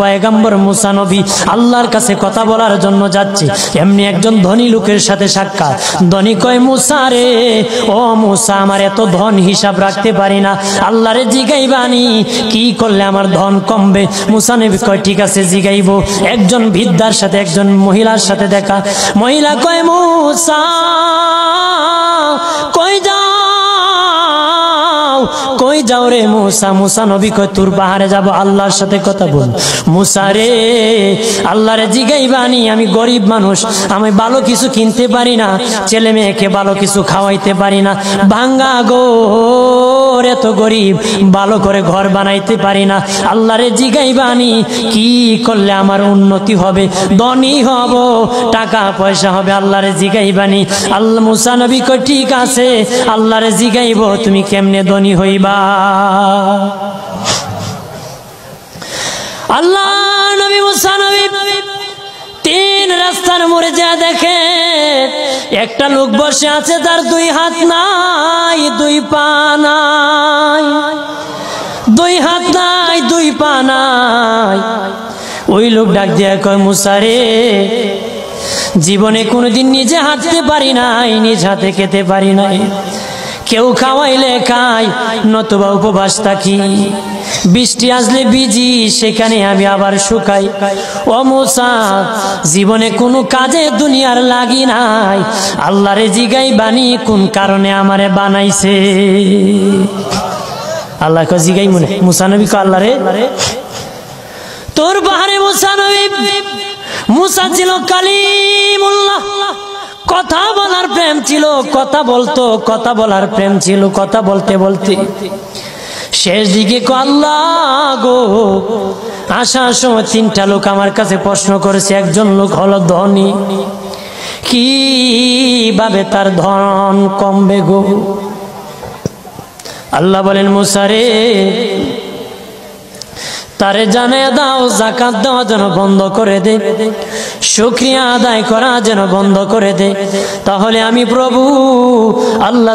পয়গম্বর মুসা নবী আল্লাহর কাছে কথা বলার জন্য যাচ্ছে, এমনি একজন ধনী লোকের সাথে সাক্ষাৎ। ধনী কয়, মুসা রে, ও মুসা, আমার এত ধন হিসাব রাখতে পারি না, আল্লাহরে জিগাইবানি কি করলে আমার ধন কমবে? মুসা নবী কয়, ঠিক আছে জিগাইব। একজন বৃদ্ধার সাথে, একজন মহিলার সাথে দেখা। মহিলা কয়, মুসা কই যাও, কই যাও রে মুসা? মুসা নবী কয়, তোর পাহাড়ে যাব, আল্লাহর সাথে কথা বল। মুসা রে, আল্লাহরে জিগাইবানি, আমি গরিব মানুষ, আমি ভালো কিছু কিনতে পারি না, ছেলে মেয়েকে ভালো কিছু খাওয়াইতে পারি না, ভাঙ্গা গোর, এত গরিব, ভালো করে ঘর বানাইতে পারি না, আল্লাহরে জিগাইবানি কি করলে আমার উন্নতি হবে, ধনী হব, টাকা পয়সা হবে, আল্লাহরে জিগাইবানি। আল্লাহ মুসা নবী কয়, ঠিক আছে, আল্লাহরে জিগাইব, তুমি কেমনে ধনী হইবা? আল্লাহ নবী মুসা নবী তিন রাস্তার মোড়ে যা দেখে একটা লোক বসে আছে, তার দুই হাত নাই, দুই পা নাই, দুই হাত নাই, দুই পা নাই। ওই লোক ডাক দিয়া কয়, মুসা রে, জীবনে কোনোদিন নিজে হাঁটতে পারি নাই, নিজ হাতে খেতে পারি নাই, কেউ খাওয়াইলে খাই, নতুবা উপবাস থাকি, বৃষ্টি আসলে ভিজি, সেখানে আমি আবার শুকাই। ও মুসা, জীবনে কোনো কাজে দুনিয়ার লাগি নাই, আল্লাহরে জিগাইবানি কোন কারণে আমারে বানাইছে? আল্লাহ কয়, জিগাই মনে। মুসা নবী কয়, আল্লাহরে তোর পাহাড়ে মুসা নবী, মুসা ছিল কালিমুল্লাহ, কথা বলার প্রেম ছিল, কথা বলতো, কথা বলার প্রেম ছিল। কথা বলতে বলতে শেষ দিকে আল্লাহ গো, আসার সময় তিনটা লোক আমার কাছে প্রশ্ন করেছে। একজন লোক হলো ধনী, কিভাবে তার ধন কমবে গো? আল্লাহ বলেন, মুসা রে, তারে জানিয়ে দাও, যাকাত দেওয়া যেন বন্ধ করে দে, শুকরিয়া আদায় করা যেন বন্ধ করে দে, তাহলে আমি প্রভু আল্লাহ